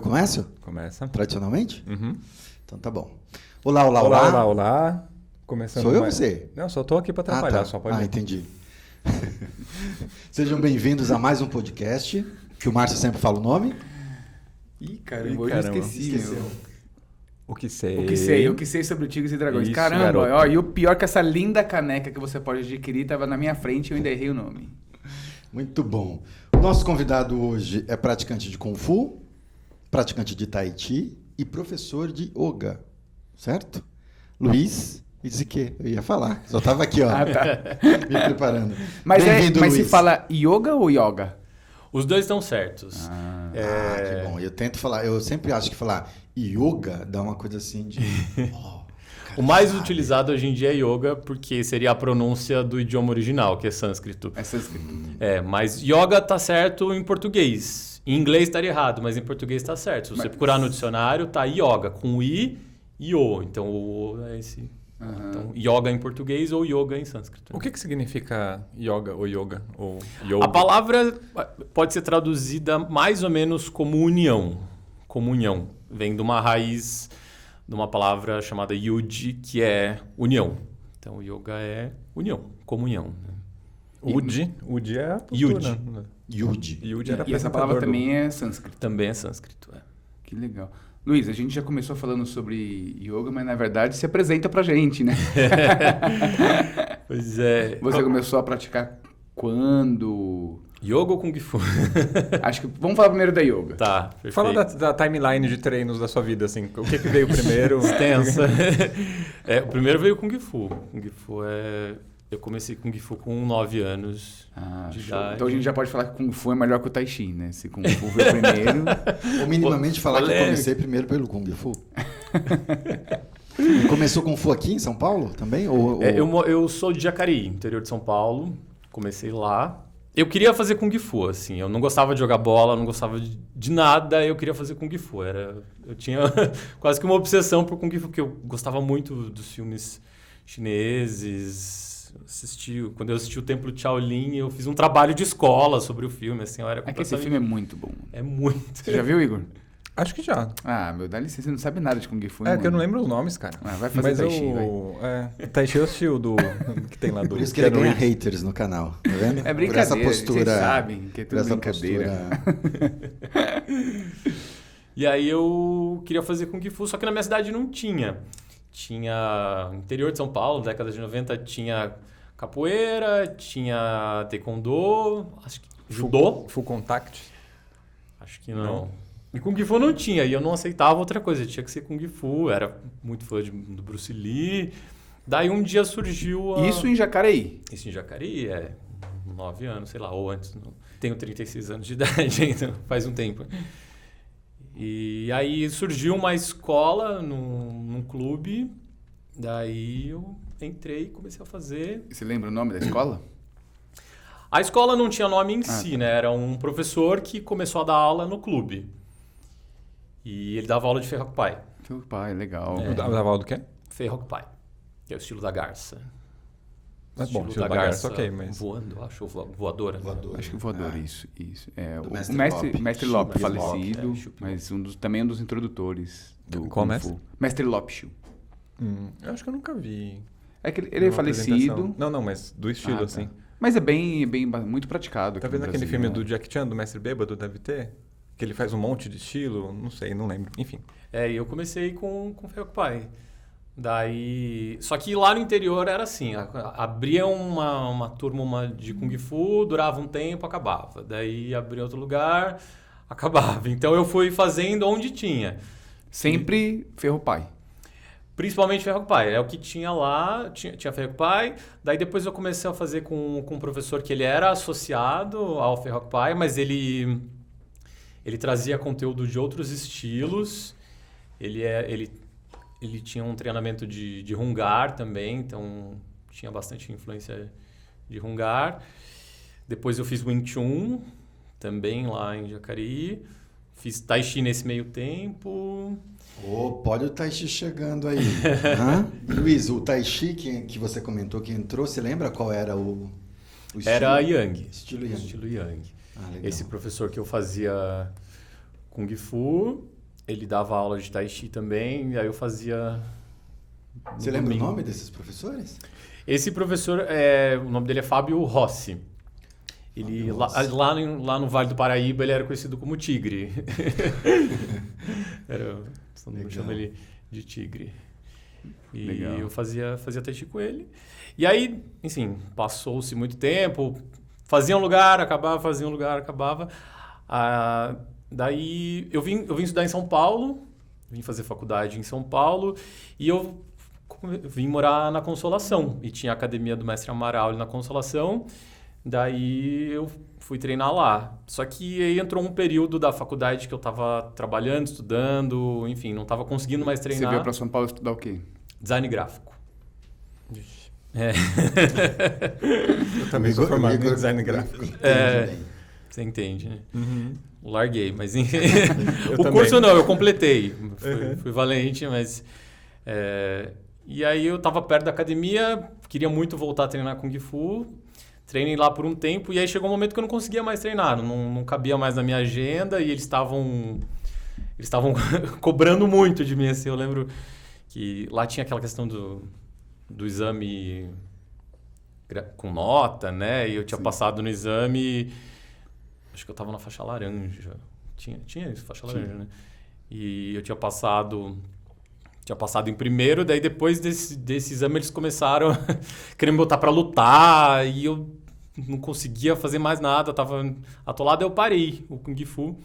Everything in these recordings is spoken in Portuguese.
começo? Começa. Tradicionalmente? Uhum. Então tá bom. Olá. Olá. Começando Sou eu ou mais... você? Não, só tô aqui para atrapalhar, tá. só pode ir. Entendi. Sejam bem-vindos a mais um podcast, que o Márcio sempre fala o nome. Ih, caramba, hoje eu esqueci. O que sei. O que sei sobre Tigres e Dragões. Isso, Caramba, garoto. ó, e o pior é que essa linda caneca que você pode adquirir tava na minha frente e eu ainda errei o nome. Muito bom. O nosso convidado hoje é praticante de Kung Fu, praticante de Tai Chi e professor de Yoga, certo? Luiz Izique, eu ia falar, só estava aqui, ó, me preparando. Mas Bem-vindo, Luiz. se fala yoga ou yoga? Os dois estão certos. Que bom. Eu tento falar, eu sempre acho que falar yoga dá uma coisa assim de... O mais utilizado hoje em dia é yoga, porque seria a pronúncia do idioma original, que é sânscrito. É sânscrito. Mas yoga tá certo em português. Em inglês estaria errado, mas em português tá certo. Se você procurar no dicionário, tá yoga, com I e O. Então, o é esse... Então, yoga em português ou yoga em sânscrito. O que significa yoga ou yoga? Ou yoga? A palavra pode ser traduzida mais ou menos como união. Comunhão. Vem de uma raiz, de uma palavra chamada yud, que é união. Então, yoga é união, comunhão. Ud é a postura. Yud. Yud era E essa palavra também é sânscrito. Também é sânscrito, Que legal. Luiz, a gente já começou falando sobre yoga, mas na verdade se apresenta pra gente, né? Pois é. Você começou a praticar quando? Yoga ou Kung Fu? Acho que vamos falar primeiro da yoga. Tá, perfeito. Fala da timeline de treinos da sua vida, assim. O que veio primeiro? Extensa. O primeiro veio o Kung Fu. Kung Fu Eu comecei Kung Fu com 9 anos de idade. Então a gente já pode falar que Kung Fu é melhor que o Tai Chi, né? Se Kung Fu veio primeiro... Ou minimamente falar que eu comecei primeiro pelo Kung Fu. E começou Kung Fu aqui em São Paulo também? Eu sou de Jacareí, interior de São Paulo. Comecei lá. Eu queria fazer Kung Fu, assim. Eu não gostava de jogar bola, não gostava de nada. Eu queria fazer Kung Fu. Eu tinha quase que uma obsessão por Kung Fu, porque eu gostava muito dos filmes chineses. Quando eu assisti o Templo Shaolin, eu fiz um trabalho de escola sobre o filme. Assim, eu era que esse filme é muito bom. É muito. Você já viu, Igor? Acho que já. Dá licença, você não sabe nada de Kung Fu. Que eu não lembro os nomes, cara. Vai fazer Tai Chi, vai. O Tai Chi eu assisti o que tem lá do... Por isso que ele ganha haters no canal, tá vendo? É brincadeira, por essa postura, vocês sabem que é tudo brincadeira. E aí eu queria fazer Kung Fu, só que na minha cidade não tinha. Tinha interior de São Paulo, década de 90, tinha capoeira, tinha taekwondo, acho que judô. Full contact? Acho que não. E Kung Fu não tinha, e eu não aceitava outra coisa, tinha que ser Kung Fu, era muito fã do Bruce Lee. Daí um dia surgiu Isso em Jacareí? Isso em Jacareí, 9 anos, sei lá, ou antes. Tenho 36 anos de idade, então faz um tempo. E aí surgiu uma escola num clube, daí eu entrei e comecei a fazer. Você lembra o nome da escola? A escola não tinha nome em si, né? Era um professor que começou a dar aula no clube. E ele dava aula de Ferro Pai. Ferro Pai, legal. Dava aula do quê? Ferro Pai, que é o estilo da garça. Mas bom, estilo da garça, ok, mas... Voando, acho, voadora. Acho que voador, isso. O mestre Lop, falecido, Lop, mas também um dos introdutores do Qual Kung mestre? Fu. Mestre Lop Xiu. Eu acho que eu nunca vi. É que ele é falecido. Não, mas do estilo, assim. Mas é bem muito praticado. Tá vendo aquele filme do Jackie Chan, do Mestre Bêbado, deve ter? Que ele faz um monte de estilo, não sei, não lembro. Enfim. E eu comecei com Ferro Pai. Daí... Só que lá no interior era assim, abria uma turma de Kung Fu, durava um tempo, acabava. Daí abria outro lugar, acabava. Então eu fui fazendo onde tinha. Sempre Ferro Pai. Principalmente Ferro Pai, é o que tinha lá, tinha Ferro Pai. Daí depois eu comecei a fazer com um professor que ele era associado ao Ferro Pai, mas ele trazia conteúdo de outros estilos. Ele tinha um treinamento de Hungar também, então tinha bastante influência de Hungar. Depois eu fiz Wing Chun, também lá em Jacareí. Fiz Tai Chi nesse meio tempo. Pode o Tai Chi chegando aí. Luiz, o Tai Chi que você comentou que entrou, você lembra qual era o estilo? Era Yang. Estilo Yang. Estilo Yang. Legal. Esse professor que eu fazia Kung Fu, Ele dava aula de Tai Chi também, e aí eu fazia... Você lembra o nome desses professores? Esse professor, o nome dele é Fábio Rossi. Ele, lá no Vale do Paraíba, ele era conhecido como Tigre. Todo mundo chama ele de Tigre. E Legal. eu fazia Tai Chi com ele. E aí, enfim, passou-se muito tempo, fazia um lugar, acabava. Daí eu vim estudar em São Paulo, vim fazer faculdade em São Paulo, e eu vim morar na Consolação. E tinha a academia do Mestre Amaral ali na Consolação. Daí eu fui treinar lá. Só que aí entrou um período da faculdade que eu estava trabalhando, estudando, enfim, não estava conseguindo mais treinar. Você veio para São Paulo estudar o quê? Design gráfico. Eu também sou formado em design gráfico. Você entende, né? Larguei, mas Eu o também. curso não, eu completei. Fui valente, mas... E aí eu estava perto da academia, queria muito voltar a treinar Kung Fu. Treinei lá por um tempo e aí chegou um momento que eu não conseguia mais treinar, não cabia mais na minha agenda e eles estavam cobrando muito de mim, assim. Eu lembro que lá tinha aquela questão do exame com nota, né? E eu tinha passado no exame, acho que eu estava na faixa laranja. Tinha isso, faixa laranja, né? E eu tinha passado em primeiro, daí depois desse exame eles começaram a querer me botar pra lutar e eu não conseguia fazer mais nada, tava atolado, eu parei o Kung Fu.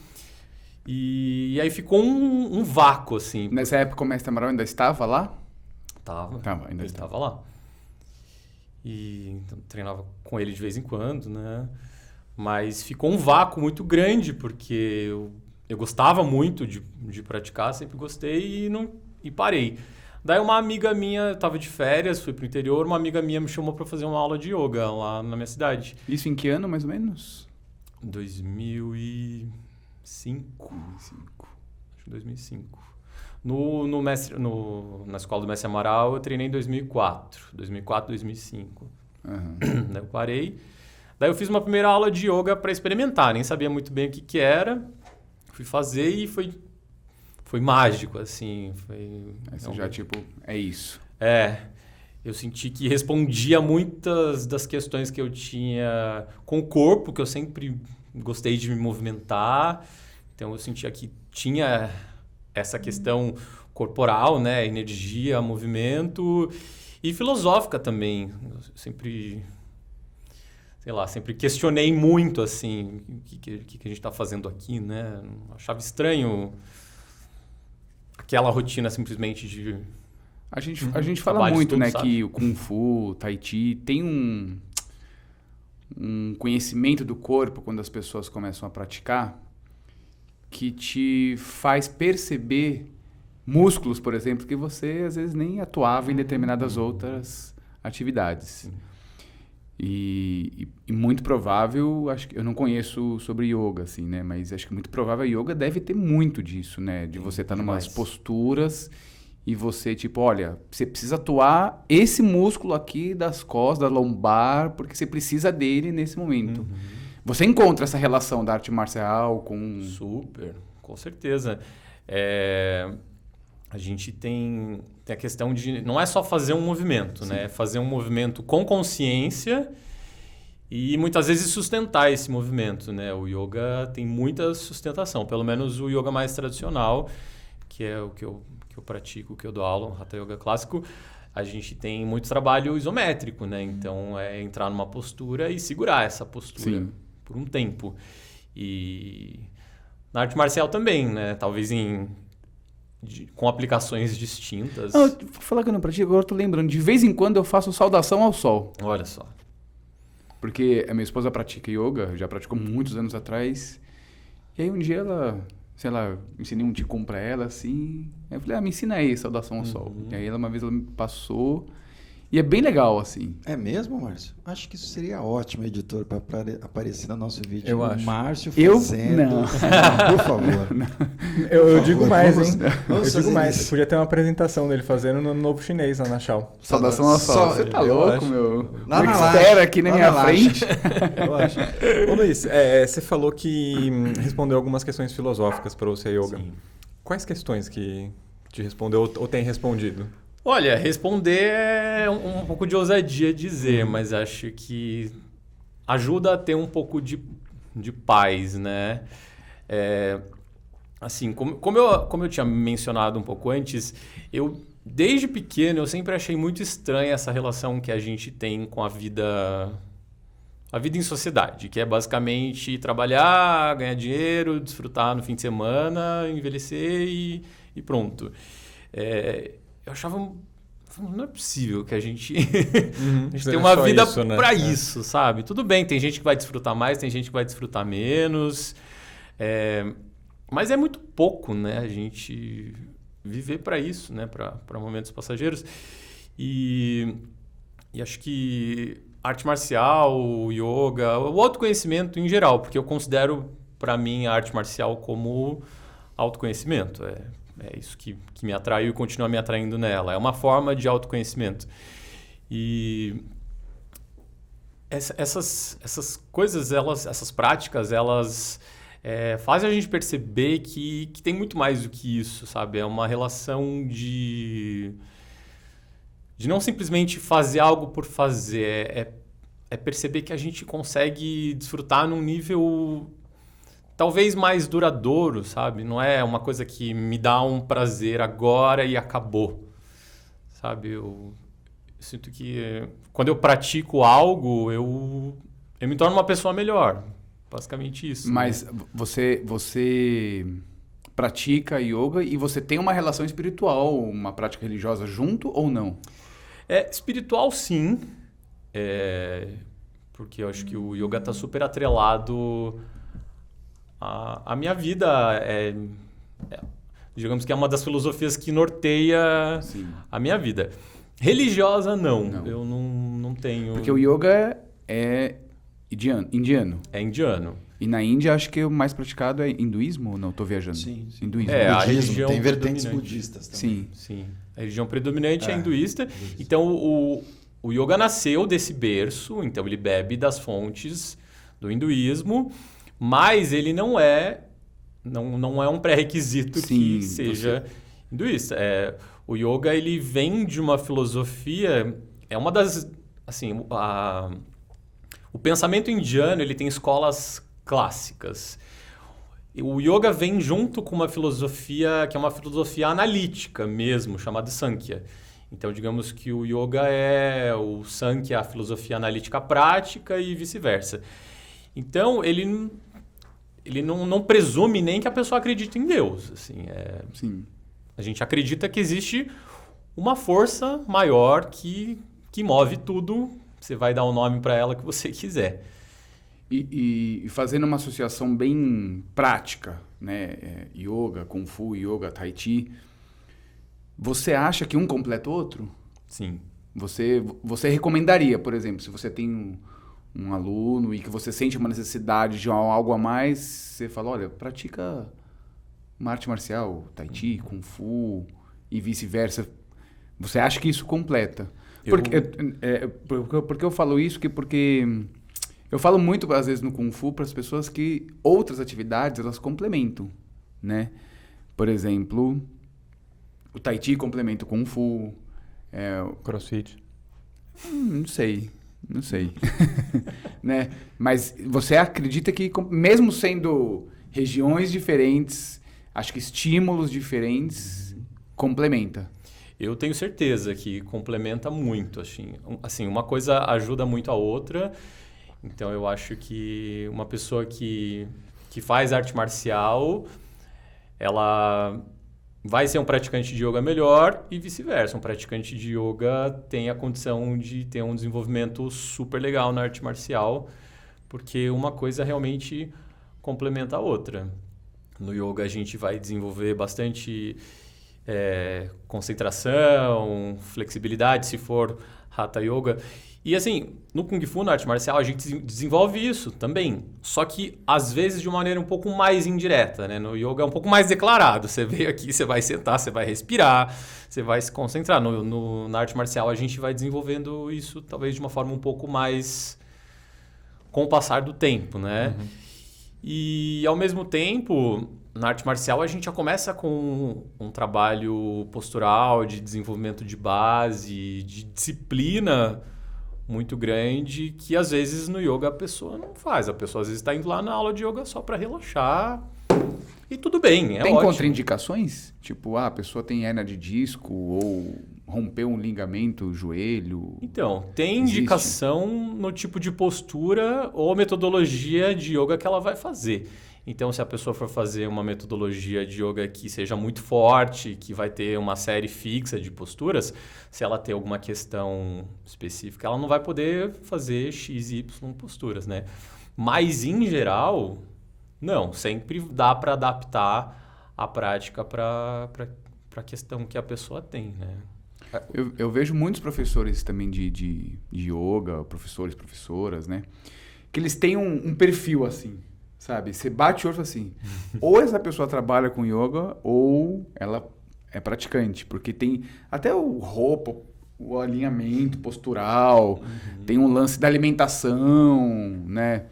E aí ficou um vácuo, assim. Nessa época o Mestre Amaral ainda estava lá? Ele estava lá. E então, treinava com ele de vez em quando, né? Mas ficou um vácuo muito grande, porque eu gostava muito de praticar, sempre gostei e parei. Daí uma amiga minha, eu tava de férias, fui pro interior, uma amiga minha me chamou para fazer uma aula de yoga lá na minha cidade. Isso em que ano, mais ou menos? 2005. Acho que 2005. Na escola do Mestre Amaral, eu treinei em 2004, 2005. Daí eu parei. Daí eu fiz uma primeira aula de yoga para experimentar, nem sabia muito bem o que era. Fui fazer e foi mágico, assim. Você já, é isso. Eu senti que respondia muitas das questões que eu tinha com o corpo, que eu sempre gostei de me movimentar. Então, eu sentia que tinha essa questão corporal, né? Energia, movimento. E filosófica também. Eu sempre questionei muito, assim, o que a gente está fazendo aqui, né? Achava estranho aquela rotina simplesmente de... A gente fala trabalho, muito, estudo, né, sabe? que o Kung Fu, Tai Chi, tem um conhecimento do corpo quando as pessoas começam a praticar que te faz perceber músculos, por exemplo, que você às vezes nem atuava em determinadas outras atividades. E muito provável, acho que eu não conheço sobre yoga, assim, né? Mas acho que muito provável a yoga deve ter muito disso, né? De você estar numas posturas e você, olha, você precisa atuar esse músculo aqui das costas, da lombar, porque você precisa dele nesse momento. Você encontra essa relação da arte marcial com... Super, com certeza. A gente tem a questão de... Não é só fazer um movimento, né? É fazer um movimento com consciência e muitas vezes sustentar esse movimento, né? O yoga tem muita sustentação, pelo menos o yoga mais tradicional, que é o que eu pratico, que eu dou aula, o Hatha Yoga clássico. A gente tem muito trabalho isométrico, né? Então, é entrar numa postura e segurar essa postura por um tempo. E na arte marcial também, né? Talvez com aplicações distintas. Vou falar que eu não pratico, agora eu tô lembrando. De vez em quando eu faço saudação ao sol. Olha só. Porque a minha esposa pratica yoga, já praticou muitos anos atrás. E aí um dia ela, sei lá, eu ensinei um Qigong pra ela, assim. Aí eu falei, me ensina aí, saudação ao sol. E aí uma vez ela me passou. E é bem legal, assim. É mesmo, Márcio? Acho que isso seria ótimo, editor, para aparecer no nosso vídeo. Eu acho. Márcio Eu? fazendo. Não. Por favor. Eu digo mais, vamos- hein? vamos Eu digo fazer mais. isso. Podia ter uma apresentação dele fazendo no Novo Chinês, lá na Chao. Saudação ao sol. Você tá eu louco, acho. meu? Lá na Expert laje, aqui na lá minha na laje. frente. Eu acho. Ô Luiz, você falou que respondeu algumas questões filosóficas para o seu yoga. Sim. Quais questões que te respondeu ou tem respondido? Olha, responder é um pouco de ousadia dizer, mas acho que ajuda a ter um pouco de paz, né? Assim, como eu tinha mencionado um pouco antes, desde pequeno, eu sempre achei muito estranha essa relação que a gente tem com a vida em sociedade, que é basicamente trabalhar, ganhar dinheiro, desfrutar no fim de semana, envelhecer e pronto. Eu achava, não é possível que a gente tenha uma vida isso, né? para isso, sabe? Tudo bem, tem gente que vai desfrutar mais, tem gente que vai desfrutar menos, mas é muito pouco, né? A gente viver para isso, né? Para momentos passageiros. E acho que arte marcial, yoga, o autoconhecimento em geral, porque eu considero, para mim, a arte marcial como autoconhecimento. É isso que me atraiu e continua me atraindo nela. É uma forma de autoconhecimento. E essas coisas, essas práticas, elas fazem a gente perceber que tem muito mais do que isso, sabe? É uma relação de não simplesmente fazer algo por fazer. É perceber que a gente consegue desfrutar num nível talvez mais duradouro, sabe? Não é uma coisa que me dá um prazer agora e acabou, sabe? Eu sinto que quando eu pratico algo, eu me torno uma pessoa melhor. Basicamente isso. Mas né? você pratica yoga e você tem uma relação espiritual, uma prática religiosa junto ou não? Espiritual, sim. Porque eu acho que o yoga está super atrelado à minha vida. Digamos que é uma das filosofias que norteia Sim. a minha vida. Religiosa, não. Eu não tenho... Porque o yoga é indiano. É indiano. E na Índia, acho que o mais praticado é hinduísmo ou não? Estou viajando. Sim. Hinduísmo. A Budismo, religião tem vertentes predominante. budistas também. Sim. A religião predominante é hinduísta. Então, o yoga nasceu desse berço, então ele bebe das fontes do hinduísmo, mas ele não é um pré-requisito que seja hinduísta. O yoga, ele vem de uma filosofia, é uma das, assim, o pensamento indiano, ele tem escolas clássicas. O yoga vem junto com uma filosofia que é uma filosofia analítica mesmo, chamada Sankhya. Então, digamos que o yoga o Sankhya, a filosofia analítica prática e vice-versa. Então, ele não presume nem que a pessoa acredite em Deus. Assim, Sim. A gente acredita que existe uma força maior que move tudo. Você vai dar o nome para ela que você quiser. E fazendo uma associação bem prática, né? Yoga, Kung Fu, Yoga, Tai Chi, você acha que um completa o outro? Sim. Você recomendaria, por exemplo, se você tem um aluno e que você sente uma necessidade de algo a mais, você fala, olha, pratica uma arte marcial, Tai Chi, Kung Fu e vice-versa. Você acha que isso completa? Porque eu falo isso? Porque eu falo muito, às vezes, no Kung Fu para as pessoas que outras atividades, elas complementam, né? Por exemplo, o Tai Chi complementa o Kung Fu. CrossFit. Não sei. Né? Mas você acredita que, mesmo sendo regiões diferentes, acho que estímulos diferentes, complementa? Eu tenho certeza que complementa muito. Assim, uma coisa ajuda muito a outra. Então, eu acho que uma pessoa que faz arte marcial, ela vai ser um praticante de yoga melhor e vice-versa. Um praticante de yoga tem a condição de ter um desenvolvimento super legal na arte marcial, porque uma coisa realmente complementa a outra. No yoga, a gente vai desenvolver bastante concentração, flexibilidade, se for Hatha Yoga. E assim, no Kung Fu, na arte marcial, a gente desenvolve isso também. Só que, às vezes, de uma maneira um pouco mais indireta, né? No yoga é um pouco mais declarado. Você veio aqui, você vai sentar, você vai respirar, você vai se concentrar. Na arte marcial, a gente vai desenvolvendo isso, talvez, de uma forma um pouco mais com o passar do tempo, né? Uhum. E, ao mesmo tempo, na arte marcial a gente já começa com um trabalho postural, de desenvolvimento de base, de disciplina muito grande, que às vezes no yoga a pessoa não faz. A pessoa às vezes está indo lá na aula de yoga só para relaxar e tudo bem, é Tem ótimo. contraindicações? Tipo, a pessoa tem hérnia de disco ou rompeu um ligamento, joelho? Então, tem Existe? indicação no tipo de postura ou metodologia de yoga que ela vai fazer. Então, se a pessoa for fazer uma metodologia de yoga que seja muito forte, que vai ter uma série fixa de posturas, se ela ter alguma questão específica, ela não vai poder fazer X, Y posturas, né? Mas, em geral, não. Sempre dá para adaptar a prática para a questão que a pessoa tem, né? Eu vejo muitos professores também de yoga, professoras, né? Que eles têm um perfil assim, sabe? Você bate o olho assim, ou essa pessoa trabalha com yoga ou ela é praticante, porque tem até o roupa, o alinhamento postural, tem um lance da alimentação, né?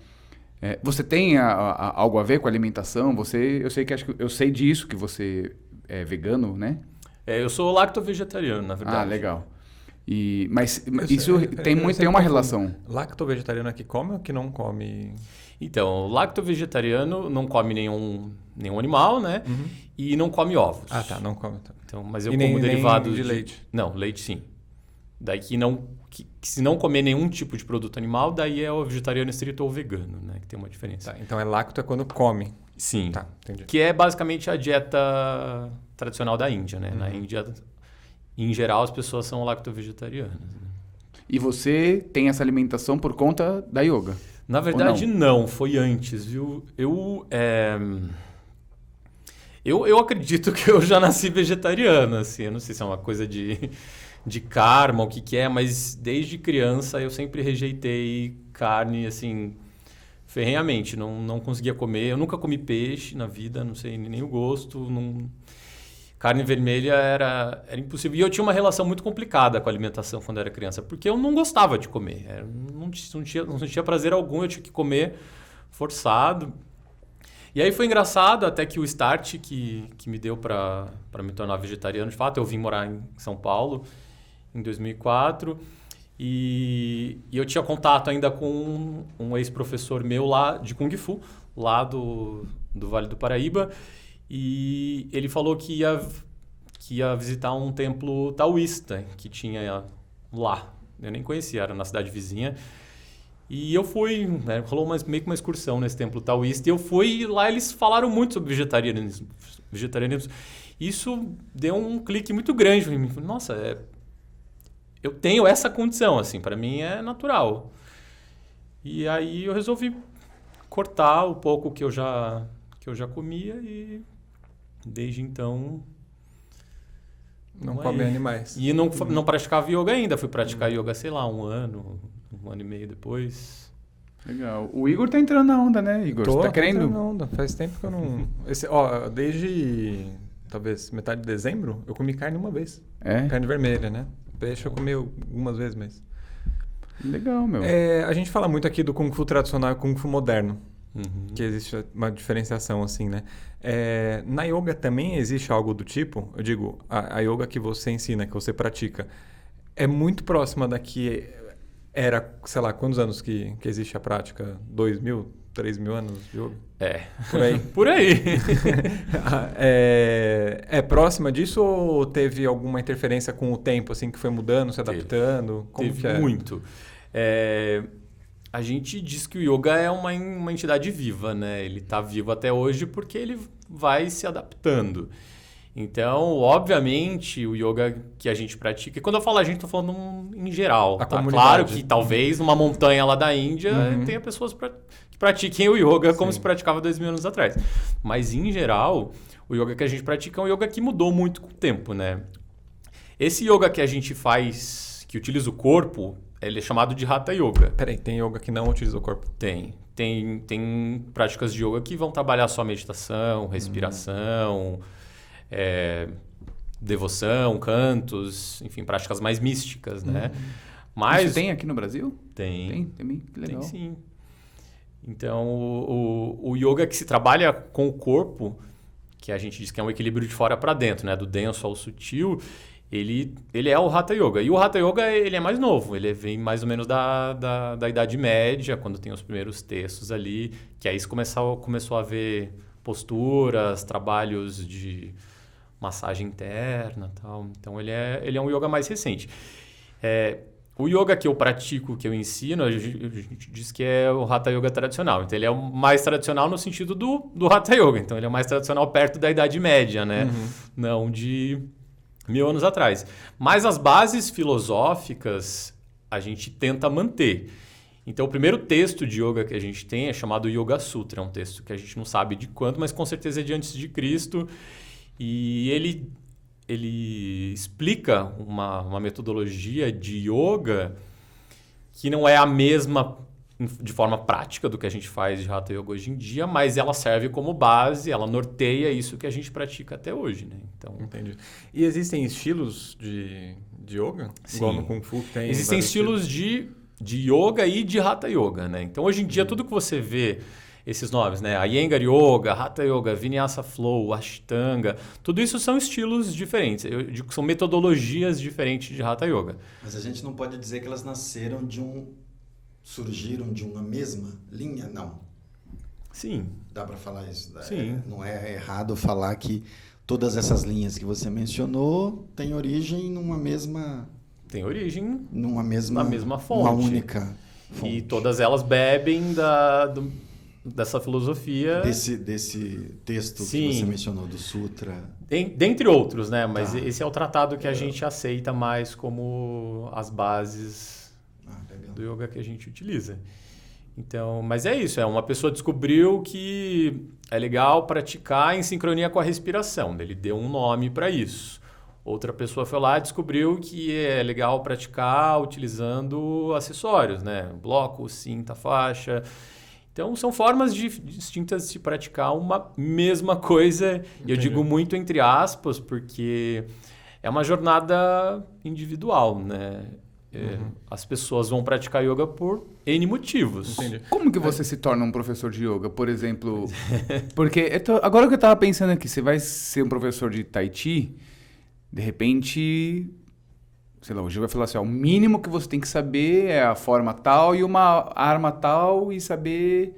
Você tem algo a ver com a alimentação? Eu sei disso que você é vegano, né? Eu sou lacto-vegetariano, na verdade. Ah, legal. Mas isso tem uma relação. Lacto-vegetariano é que come ou que não come? Então, o lacto-vegetariano não come nenhum animal, né? E não come ovos. Ah, tá, não come. Tá. Então, mas eu E como nem derivados de leite? Não, leite sim. Daí que se não comer nenhum tipo de produto animal, daí é o vegetariano estrito ou vegano, né? Que tem uma diferença. Tá, então lacto é quando come. Sim. Tá, entendi. Que é basicamente a dieta tradicional da Índia, né? Na Índia, em geral, as pessoas são lacto-vegetarianas. Né? E você tem essa alimentação por conta da yoga? Na verdade, não. Foi antes, viu? Eu acredito que eu já nasci vegetariano, assim. Eu não sei se é uma coisa de karma, o que é, mas desde criança eu sempre rejeitei carne, assim, ferrenhamente. Não conseguia comer. Eu nunca comi peixe na vida, não sei nem o gosto. Carne vermelha era impossível. E eu tinha uma relação muito complicada com a alimentação quando era criança, porque eu não gostava de comer. Não tinha prazer algum, eu tinha que comer forçado. E aí foi engraçado até que o start que me deu para me tornar vegetariano, de fato, eu vim morar em São Paulo em 2004 e eu tinha contato ainda com um ex-professor meu lá de Kung Fu, lá do Vale do Paraíba, e ele falou que ia visitar um templo taoísta que tinha lá. Eu nem conhecia, era na cidade vizinha. E eu fui, né, rolou meio que uma excursão nesse templo taoísta, e eu fui, e lá eles falaram muito sobre vegetarianismo. Isso deu um clique muito grande em mim. Nossa, eu tenho essa condição, assim, para mim é natural. E aí eu resolvi cortar o pouco que eu já comia e desde então... Não come animais. E não praticava yoga ainda, fui praticar yoga, sei lá, um ano e meio depois. Legal. O Igor tá entrando na onda, né, Igor? Você tá querendo? Entrando na onda. Faz tempo que eu não... Desde talvez metade de dezembro, eu comi carne uma vez. É? Carne vermelha, né? Peixe eu comi algumas vezes, mas... Legal, meu. A gente fala muito aqui do Kung Fu tradicional e Kung Fu moderno. Que existe uma diferenciação, assim, né? Na yoga também existe algo do tipo, eu digo, a yoga que você ensina, que você pratica, é muito próxima da que era, sei lá, quantos anos que existe a prática? 2.000, 3.000 anos de yoga? Por aí. Por aí. É próxima disso ou teve alguma interferência com o tempo, assim, que foi mudando, se adaptando? Como Teve que é? muito. A gente diz que o yoga é uma entidade viva, né? Ele está vivo até hoje porque ele vai se adaptando. Então, obviamente, o yoga que a gente pratica... E quando eu falo a gente, estou falando em geral. A tá? comunidade. Claro que talvez numa montanha lá da Índia tenha pessoas que pratiquem o yoga como se praticava 2.000 anos atrás. Mas, em geral, o yoga que a gente pratica é um yoga que mudou muito com o tempo, né? Esse yoga que a gente faz, que utiliza o corpo... Ele é chamado de Hatha Yoga. Peraí, tem yoga que não utiliza o corpo? Tem práticas de yoga que vão trabalhar só meditação, respiração, devoção, cantos, enfim, práticas mais místicas, né? Mas Isso tem aqui no Brasil? Tem. Tem, que legal. Tem sim. Então, o yoga que se trabalha com o corpo, que a gente diz que é um equilíbrio de fora para dentro, né? Do denso ao sutil, ele é o Hatha Yoga. E o Hatha Yoga, ele é mais novo, ele vem mais ou menos da Idade Média, quando tem os primeiros textos ali, que aí começou a ver posturas, trabalhos de massagem interna e tal. Então, ele é um yoga mais recente. O yoga que eu pratico, que eu ensino, a gente diz que é o Hatha Yoga tradicional. Então, ele é o mais tradicional no sentido do Hatha Yoga. Então, ele é o mais tradicional perto da Idade Média, né? Uhum. Não de 1000 anos atrás. Mas as bases filosóficas a gente tenta manter. Então, o primeiro texto de yoga que a gente tem é chamado Yoga Sutra. É um texto que a gente não sabe de quando, mas com certeza é de antes de Cristo. E ele explica uma metodologia de yoga que não é a mesma de forma prática do que a gente faz de Hatha Yoga hoje em dia, mas ela serve como base, ela norteia isso que a gente pratica até hoje, né? Então, Entendi. E existem estilos de yoga? Sim. Igual no Kung Fu que tem existem vários estilos de yoga e de Hatha Yoga, né? Então, hoje em dia, tudo que você vê, esses nomes, né? Iyengar Yoga, Hatha Yoga, Vinyasa Flow, Ashtanga, tudo isso são estilos diferentes. Eu digo que são metodologias diferentes de Hatha Yoga. Mas a gente não pode dizer que elas surgiram de uma mesma linha, não. Sim. Dá para falar isso? Sim. Não é errado falar que todas essas linhas que você mencionou têm origem numa mesma... Tem origem na mesma fonte. Uma única fonte. E todas elas bebem dessa filosofia. Desse texto Sim. que você mencionou, do Sutra. Dentre outros, né? Mas Tá. esse é o tratado que a gente aceita mais como as bases Legal. do yoga que a gente utiliza. Então, mas é isso, uma pessoa descobriu que é legal praticar em sincronia com a respiração, ele deu um nome para isso. Outra pessoa foi lá e descobriu que é legal praticar utilizando acessórios, né? Bloco, cinta, faixa. Então, são formas distintas de se praticar uma mesma coisa. E eu digo muito entre aspas, porque é uma jornada individual, né? As pessoas vão praticar yoga por N motivos. Entendi. Como que você se torna um professor de yoga, por exemplo? Porque agora que eu tava pensando aqui, você vai ser um professor de Tai Chi, de repente, sei lá, o Gil vai falar assim, ó, o mínimo que você tem que saber é a forma tal e uma arma tal e saber,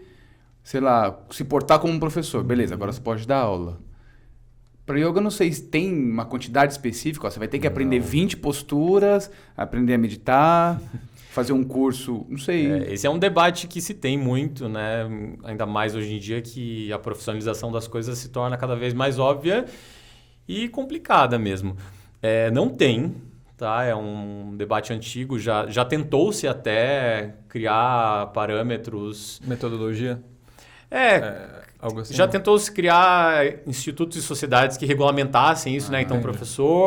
sei lá, se portar como um professor. Beleza, agora você pode dar aula. Para yoga, eu não sei se tem uma quantidade específica, ó, você vai ter que aprender 20 posturas, aprender a meditar, fazer um curso, não sei. Esse é um debate que se tem muito, né? Ainda mais hoje em dia que a profissionalização das coisas se torna cada vez mais óbvia e complicada mesmo. Não tem, tá? É um debate antigo, já tentou-se até criar parâmetros... Metodologia? Algo assim, já né? tentou-se criar institutos e sociedades que regulamentassem isso, né? Então, entendi.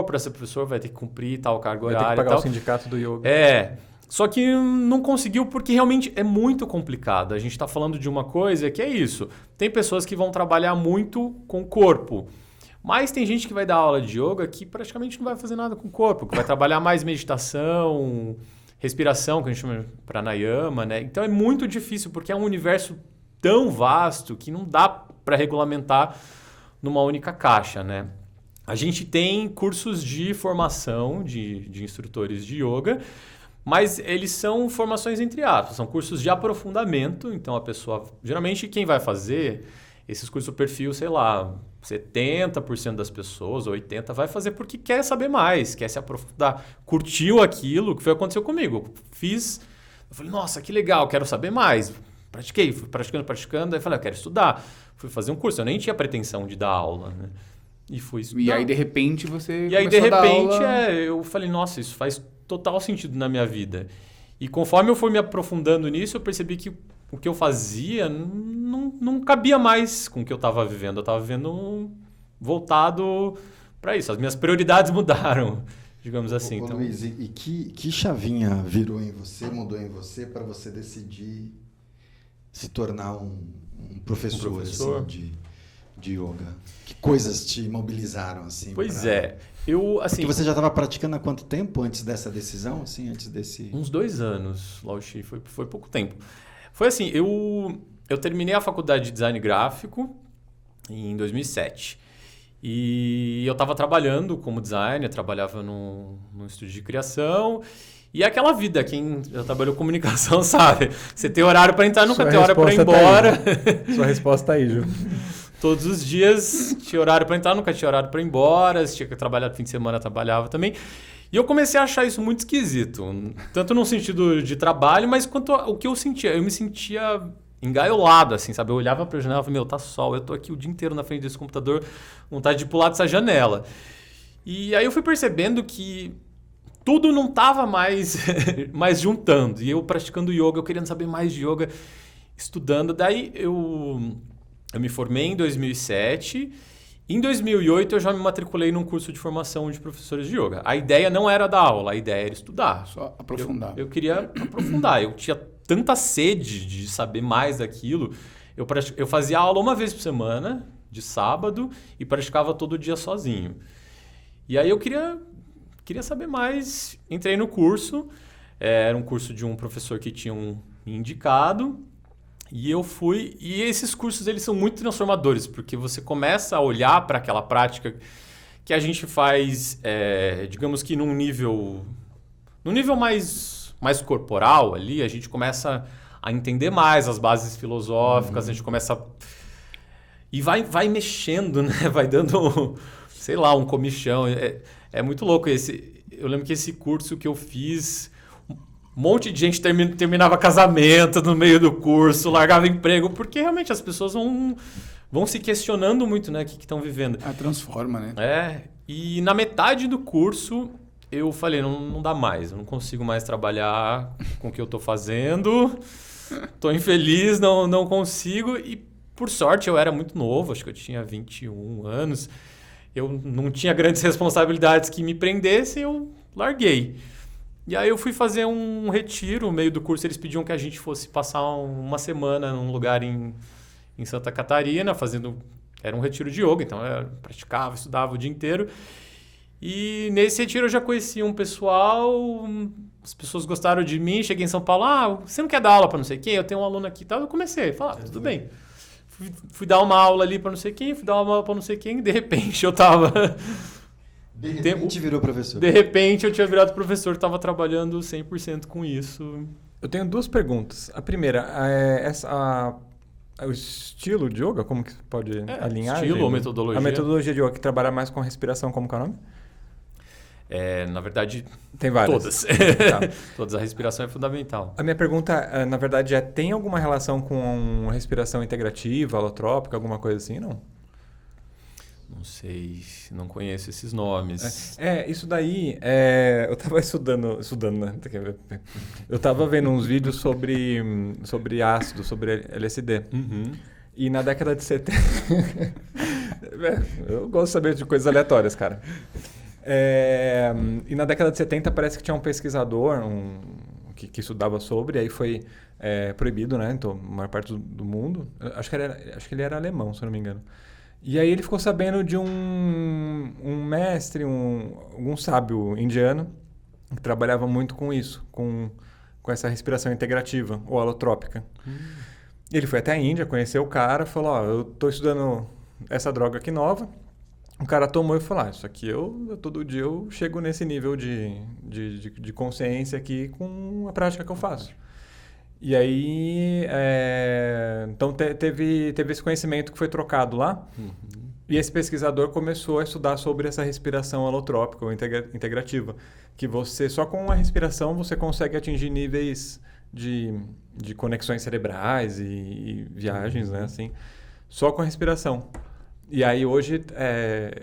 para ser professor, vai ter que cumprir tal carga Vai ter que horária e pagar tal. o sindicato do yoga. Só que não conseguiu porque realmente é muito complicado. A gente está falando de uma coisa que é isso. Tem pessoas que vão trabalhar muito com o corpo. Mas tem gente que vai dar aula de yoga que praticamente não vai fazer nada com o corpo. Que vai trabalhar mais meditação, respiração, que a gente chama de pranayama, né? Então é muito difícil porque é um universo tão vasto que não dá para regulamentar numa única caixa, né? A gente tem cursos de formação de instrutores de yoga, mas eles são formações entre aspas, são cursos de aprofundamento. Então, a pessoa... Geralmente, quem vai fazer esses cursos do perfil, sei lá, 70% das pessoas, 80%, vai fazer porque quer saber mais, quer se aprofundar. Curtiu aquilo, que foi o que aconteceu comigo. Eu falei, nossa, que legal, quero saber mais. Pratiquei, fui praticando, aí falei, eu quero estudar. Fui fazer um curso, eu nem tinha pretensão de dar aula, né? E fui estudar. E aí, de repente, você E aí, de começou a dar repente, aula... eu falei, nossa, isso faz total sentido na minha vida. E conforme eu fui me aprofundando nisso, eu percebi que o que eu fazia não cabia mais com o que eu estava vivendo. Eu estava vivendo voltado para isso. As minhas prioridades mudaram, digamos assim. Ô, Então, Luiz, e que chavinha virou em você, mudou em você para você decidir se tornar um professor, assim, de yoga? Que coisas te mobilizaram assim? pois é. Porque você já estava praticando há quanto tempo antes dessa decisão, assim, antes desse? Uns 2 anos, Laoshi, foi pouco tempo. Foi assim, eu terminei a faculdade de design gráfico em 2007. E eu estava trabalhando como designer, trabalhava num estúdio de criação. E é aquela vida, quem já trabalhou comunicação sabe. Você tem horário para entrar, nunca tem hora para ir embora. Sua resposta tá aí, Ju. Todos os dias tinha horário para entrar, nunca tinha horário para ir embora. Se tinha que trabalhar no fim de semana, trabalhava também. E eu comecei a achar isso muito esquisito. Tanto no sentido de trabalho, mas quanto o que eu sentia. Eu me sentia engaiolado, assim, sabe? Eu olhava para a janela e falei, meu, tá sol. Eu tô aqui o dia inteiro na frente desse computador, vontade de pular dessa janela. E aí eu fui percebendo que tudo não estava mais juntando. E eu praticando yoga, eu querendo saber mais de yoga, estudando. Daí eu me formei em 2007. Em 2008 eu já me matriculei num curso de formação de professores de yoga. A ideia não era dar aula, a ideia era estudar. Só aprofundar. Eu queria aprofundar. Eu tinha tanta sede de saber mais daquilo. Eu fazia aula uma vez por semana, de sábado, e praticava todo dia sozinho. E aí eu queria saber mais, entrei no curso, era um curso de um professor que tinha me indicado, e eu fui, e esses cursos eles são muito transformadores, porque você começa a olhar para aquela prática que a gente faz, digamos que num nível mais corporal ali, a gente começa a entender mais as bases filosóficas, a gente começa e vai mexendo, né? Vai dando, sei lá, um comichão. É muito louco esse. Eu lembro que esse curso que eu fiz, um monte de gente terminava casamento no meio do curso, largava emprego, porque realmente as pessoas vão se questionando muito, né, o que estão vivendo. Transforma, né? E na metade do curso eu falei, não dá mais, eu não consigo mais trabalhar com o que eu estou fazendo, estou infeliz, não consigo. E por sorte eu era muito novo, acho que eu tinha 21 anos. Eu não tinha grandes responsabilidades que me prendessem, eu larguei. E aí eu fui fazer um retiro, no meio do curso eles pediam que a gente fosse passar uma semana num lugar em Santa Catarina, era um retiro de yoga, então eu praticava, estudava o dia inteiro. E nesse retiro eu já conheci um pessoal, as pessoas gostaram de mim, cheguei em São Paulo, você não quer dar aula para não sei quem? Eu tenho um aluno aqui e tal, eu comecei a falar, tudo bem. Fui dar uma aula ali para não sei quem, fui dar uma aula para não sei quem, e de repente eu tava... De repente virou professor. De repente eu tinha virado professor, estava trabalhando 100% com isso. Eu tenho duas perguntas. A primeira, o estilo de yoga, como que pode alinhar? Estilo ou metodologia? A metodologia de yoga que trabalha mais com respiração, como que é o nome? Na verdade, tem várias. Todas. Tá. Todas. A respiração é fundamental. A minha pergunta, na verdade, tem alguma relação com respiração integrativa, alotrópica, alguma coisa assim, não? Não sei, não conheço esses nomes. Isso daí, eu estava estudando, né? Eu estava vendo uns vídeos sobre ácido, sobre LSD. Uhum. E na década de 70... eu gosto de saber de coisas aleatórias, cara. E na década de 70 parece que tinha um pesquisador que estudava sobre, aí foi proibido, né? Então, na maior parte do mundo. Acho que ele era alemão, se eu não me engano. E aí ele ficou sabendo de um mestre, algum sábio indiano, que trabalhava muito com isso, com essa respiração integrativa ou alotrópica. Ele foi até a Índia, conheceu o cara, falou, eu estou estudando essa droga aqui nova. O cara tomou e falou, isso aqui todo dia eu chego nesse nível de consciência aqui com a prática que eu faço. E aí, então teve esse conhecimento que foi trocado lá. Uhum. E esse pesquisador começou a estudar sobre essa respiração alotrópica ou integrativa, que você, só com a respiração, você consegue atingir níveis de conexões cerebrais e viagens, né, assim, só com a respiração. E aí hoje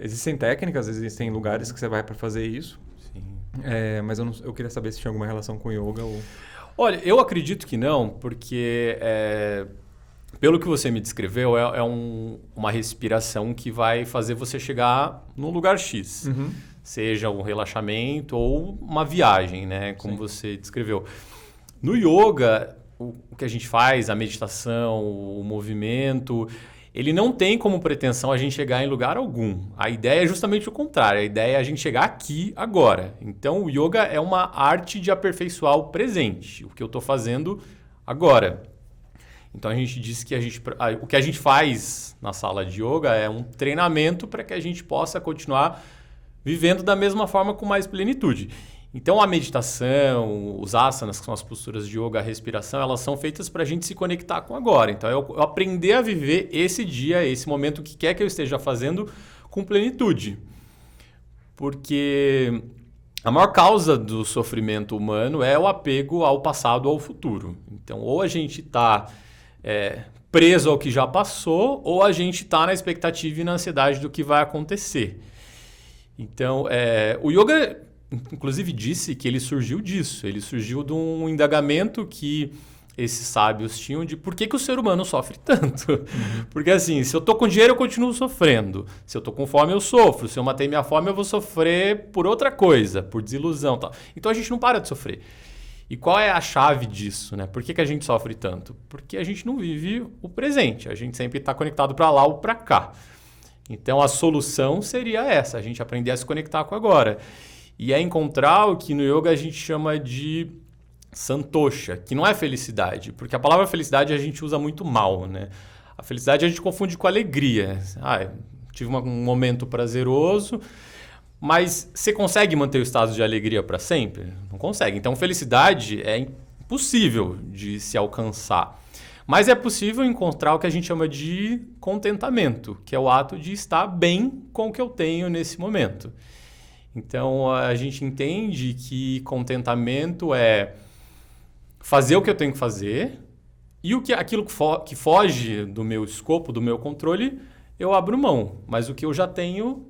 existem técnicas, existem lugares que você vai para fazer isso. Sim. Mas eu queria saber se tinha alguma relação com yoga ou... Olha, eu acredito que não, porque pelo que você me descreveu, uma respiração que vai fazer você chegar no lugar X. Uhum. Seja um relaxamento ou uma viagem, né? Como Sim. você descreveu. No yoga, o que a gente faz, a meditação, o movimento, ele não tem como pretensão a gente chegar em lugar algum. A ideia é justamente o contrário. A ideia é a gente chegar aqui, agora. Então, o yoga é uma arte de aperfeiçoar o presente, o que eu estou fazendo agora. Então a gente diz que o que a gente faz na sala de yoga é um treinamento para que a gente possa continuar vivendo da mesma forma com mais plenitude. Então a meditação, os asanas, que são as posturas de yoga, a respiração, elas são feitas para a gente se conectar com agora. Então eu aprender a viver esse dia, esse momento, o que quer que eu esteja fazendo com plenitude. Porque a maior causa do sofrimento humano é o apego ao passado ou ao futuro. Então ou a gente está preso ao que já passou, ou a gente está na expectativa e na ansiedade do que vai acontecer. Então o yoga... inclusive disse que ele surgiu disso. Ele surgiu de um indagamento que esses sábios tinham de por que o ser humano sofre tanto. Porque assim, se eu tô com dinheiro, eu continuo sofrendo. Se eu tô com fome, eu sofro. Se eu matei minha fome, eu vou sofrer por outra coisa, por desilusão e tal. Então a gente não para de sofrer. E qual é a chave disso, né? Por que a gente sofre tanto? Porque a gente não vive o presente. A gente sempre está conectado para lá ou para cá. Então a solução seria essa, a gente aprender a se conectar com agora. E é encontrar o que no yoga a gente chama de santosha, que não é felicidade, porque a palavra felicidade a gente usa muito mal, né? A felicidade a gente confunde com alegria. Tive um momento prazeroso, mas você consegue manter o estado de alegria para sempre? Não consegue. Então felicidade é impossível de se alcançar. Mas é possível encontrar o que a gente chama de contentamento, que é o ato de estar bem com o que eu tenho nesse momento. Então, a gente entende que contentamento é fazer o que eu tenho que fazer e aquilo que foge do meu escopo, do meu controle, eu abro mão. Mas o que eu já tenho,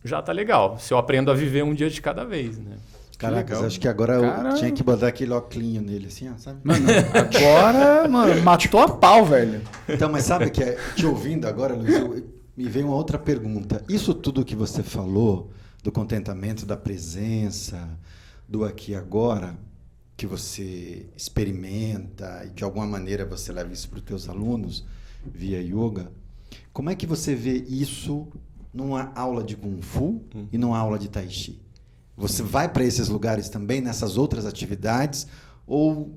já tá legal. Se eu aprendo a viver um dia de cada vez, né? Caracas, acho que agora eu tinha que botar aquele óculinho nele, assim, ó, sabe? Mano, agora, matou a pau, velho. Então, mas sabe que te ouvindo agora, Luiz, me veio uma outra pergunta. Isso tudo que você falou, do contentamento, da presença, do aqui e agora, que você experimenta e de alguma maneira você leva isso para os teus alunos via yoga, como é que você vê isso numa aula de Kung Fu e numa aula de Tai Chi? Você vai para esses lugares também, nessas outras atividades, ou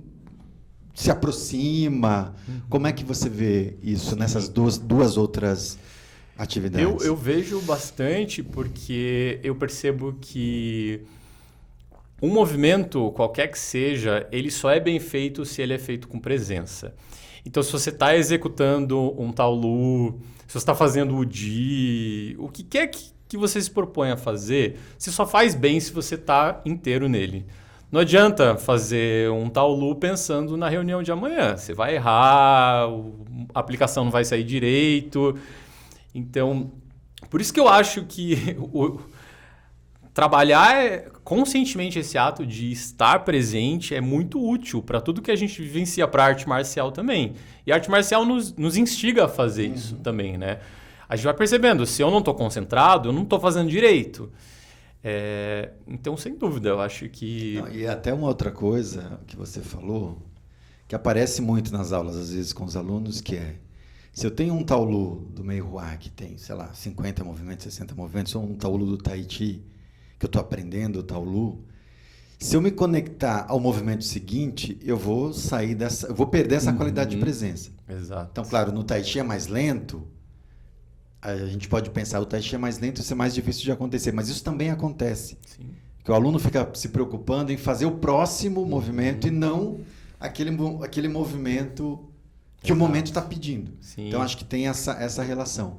se aproxima? Como é que você vê isso nessas duas outras atividades? Eu vejo bastante porque eu percebo que um movimento, qualquer que seja, ele só é bem feito se ele é feito com presença. Então, se você está executando um Taolu, se você está fazendo o Ji, o que quer que você se propõe a fazer, você só faz bem se você está inteiro nele. Não adianta fazer um Taolu pensando na reunião de amanhã. Você vai errar, a aplicação não vai sair direito. Então, por isso que eu acho que trabalhar conscientemente esse ato de estar presente é muito útil para tudo que a gente vivencia, para a arte marcial também. E a arte marcial nos instiga a fazer isso também, né? A gente vai percebendo, se eu não estou concentrado, eu não estou fazendo direito. Então, sem dúvida, eu acho que... Não, e até uma outra coisa que você falou, que aparece muito nas aulas, às vezes, com os alunos, que é, se eu tenho um Taolu do Mei Hua, que tem, sei lá, 50 movimentos, 60 movimentos, ou um Taolu do Tai Chi, que eu estou aprendendo o Taolu, se eu me conectar ao movimento seguinte, eu vou eu vou perder essa qualidade de presença. Exato. Então, claro, no Tai Chi é mais lento, a gente pode pensar, o Tai Chi é mais lento, isso é mais difícil de acontecer, mas isso também acontece. Sim. Que o aluno fica se preocupando em fazer o próximo movimento e não aquele movimento que o momento está pedindo. Sim. Então, acho que tem essa relação.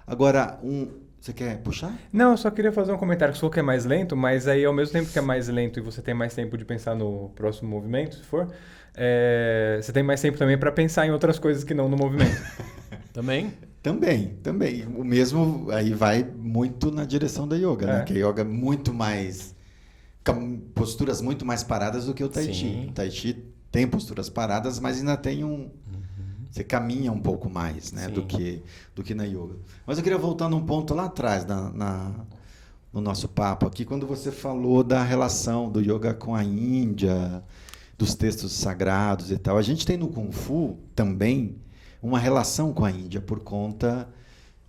Agora, você quer puxar? Não, eu só queria fazer um comentário. Você falou que é mais lento, mas aí ao mesmo tempo que é mais lento e você tem mais tempo de pensar no próximo movimento, se for, você tem mais tempo também para pensar em outras coisas que não no movimento. Também? Também. O mesmo aí vai muito na direção da yoga, né? Que a yoga é muito mais... posturas muito mais paradas do que o Tai Chi. O Tai Chi tem posturas paradas, mas ainda tem você caminha um pouco mais, né, do que na yoga. Mas eu queria voltar num ponto lá atrás, no nosso papo aqui, quando você falou da relação do yoga com a Índia, dos textos sagrados e tal. A gente tem no Kung Fu também uma relação com a Índia por conta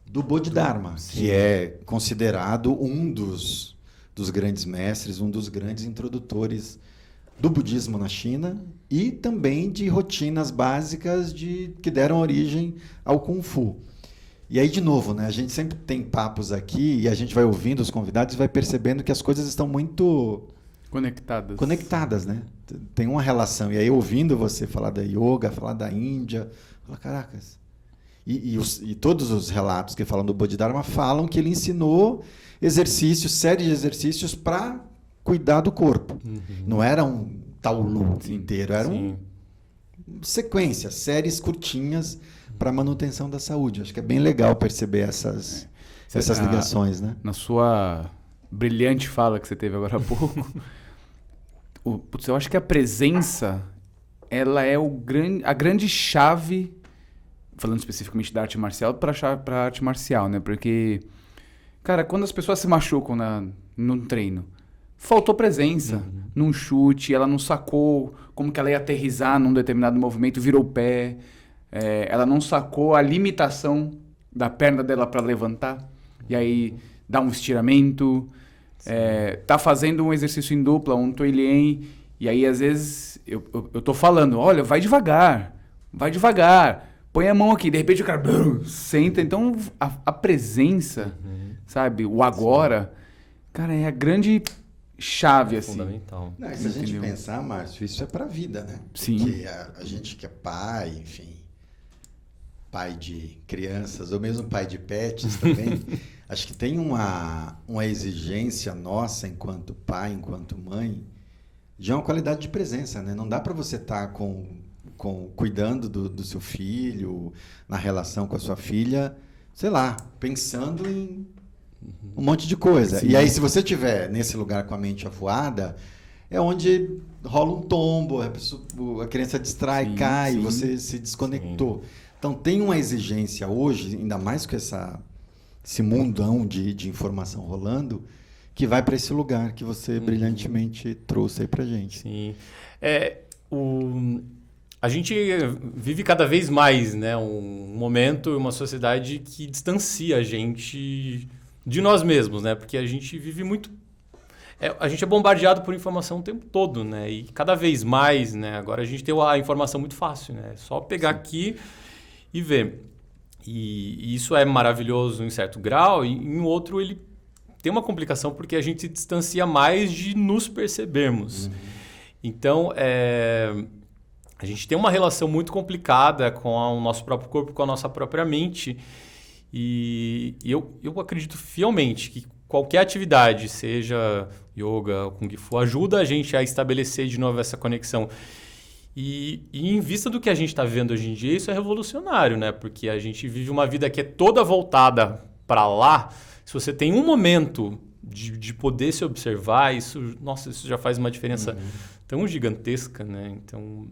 do Bodhidharma, que é considerado um dos grandes mestres, um dos grandes introdutores do budismo na China e também de rotinas básicas que deram origem ao Kung Fu. E aí, de novo, né, a gente sempre tem papos aqui e a gente vai ouvindo os convidados e vai percebendo que as coisas estão muito conectadas, né? Tem uma relação. E aí, ouvindo você falar da yoga, falar da Índia, fala, caracas. E todos os relatos que falam do Bodhidharma falam que ele ensinou exercícios, série de exercícios para cuidar do corpo. Não era um taolu inteiro, era uma sequência, séries curtinhas para manutenção da saúde. Acho que é bem legal perceber essas ligações, né? Na sua brilhante fala que você teve agora há pouco, eu acho que a presença, ela é a grande chave, falando especificamente da arte marcial, para a arte marcial, né? Porque, cara, quando as pessoas se machucam num treino, faltou presença num chute, ela não sacou como que ela ia aterrissar num determinado movimento, virou o pé, ela não sacou a limitação da perna dela para levantar, e aí dá um estiramento, tá fazendo um exercício em dupla, um toilien, e aí às vezes eu tô falando, olha, vai devagar, põe a mão aqui, de repente o cara senta. Então a presença, sabe, o agora, cara, é a grande chave, assim. Fundamental. Não, se a gente pensar, Márcio, isso é para a vida, né? Sim. Porque a gente que é pai, enfim, pai de crianças, ou mesmo pai de pets também, acho que tem uma exigência nossa, enquanto pai, enquanto mãe, de uma qualidade de presença, né? Não dá para você estar cuidando do seu filho, na relação com a sua filha, sei lá, pensando em um monte de coisa. Sim. E aí, se você estiver nesse lugar com a mente avoada, é onde rola um tombo, a criança distrai, cai, você se desconectou. Sim. Então, tem uma exigência hoje, ainda mais com esse mundão de informação rolando, que vai para esse lugar que você brilhantemente trouxe aí pra gente. Sim. A gente vive cada vez mais, né, um momento, uma sociedade que distancia a gente de nós mesmos, né? Porque a gente vive muito... a gente é bombardeado por informação o tempo todo, né? E cada vez mais, né? Agora a gente tem a informação muito fácil, né? É só pegar aqui e ver. E isso é maravilhoso em certo grau, e em outro ele tem uma complicação porque a gente se distancia mais de nos percebermos. Então, a gente tem uma relação muito complicada com o nosso próprio corpo, com a nossa própria mente. E eu acredito fielmente que qualquer atividade, seja yoga, kung fu, ajuda a gente a estabelecer de novo essa conexão. E em vista do que a gente está vivendo hoje em dia, isso é revolucionário, né? Porque a gente vive uma vida que é toda voltada para lá. Se você tem um momento de poder se observar, isso já faz uma diferença tão gigantesca, né? Então,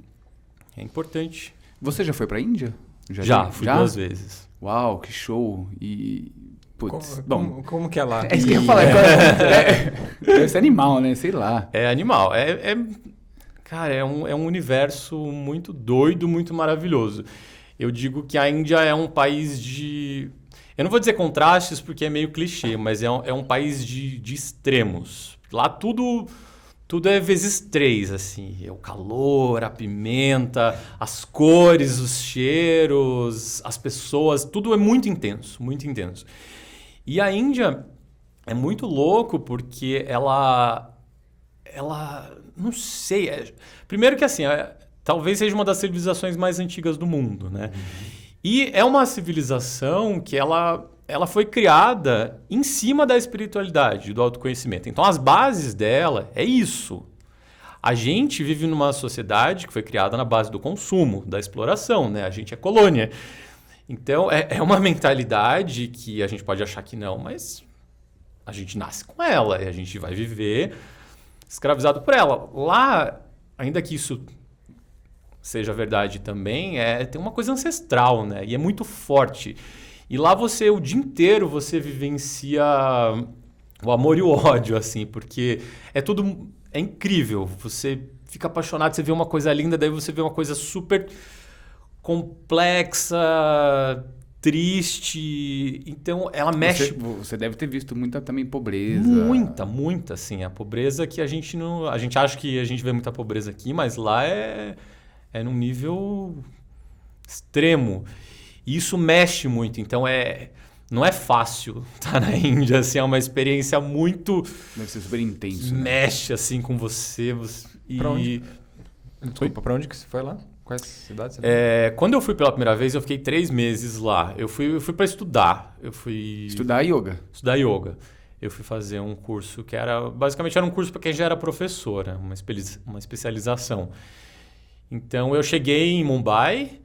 é importante. Você já foi para a Índia? Já, fui 2 vezes. Uau, que show! E... Putz, como que é lá? É isso que eu ia falar. Deve ser animal, né? Sei lá. É animal. Cara, é um universo muito doido, muito maravilhoso. Eu digo que a Índia é um país de... Eu não vou dizer contrastes porque é meio clichê, mas é um país de extremos. Lá tudo é vezes 3, assim. É o calor, a pimenta, as cores, os cheiros, as pessoas, tudo é muito intenso, muito intenso. E a Índia é muito louco porque ela não sei, primeiro que assim, talvez seja uma das civilizações mais antigas do mundo, né? E é uma civilização que ela foi criada em cima da espiritualidade, do autoconhecimento. Então, as bases dela é isso. A gente vive numa sociedade que foi criada na base do consumo, da exploração, né? A gente é colônia. Então, é uma mentalidade que a gente pode achar que não, mas a gente nasce com ela e a gente vai viver escravizado por ela. Lá, ainda que isso seja verdade também, tem uma coisa ancestral, né? E é muito forte. E lá o dia inteiro, você vivencia o amor e o ódio, assim, porque é incrível. Você fica apaixonado, você vê uma coisa linda, daí você vê uma coisa super complexa, triste. Então, ela mexe... Você deve ter visto muita também pobreza. Muita, assim. A pobreza que a gente não... A gente acha que a gente vê muita pobreza aqui, mas lá é num nível extremo. E isso mexe muito. Então, não é fácil estar na Índia, assim. É uma experiência muito... Deve ser super intenso, né? Mexe, assim, com você. Pra onde? Desculpa, pra onde que você foi lá? Quais cidades você foi? Quando eu fui pela primeira vez, eu fiquei 3 meses lá. Eu fui para estudar. Eu fui... Estudar yoga. Estudar yoga. Eu fui fazer um curso que era... Basicamente era um curso para quem já era professora, uma especialização. Então eu cheguei em Mumbai,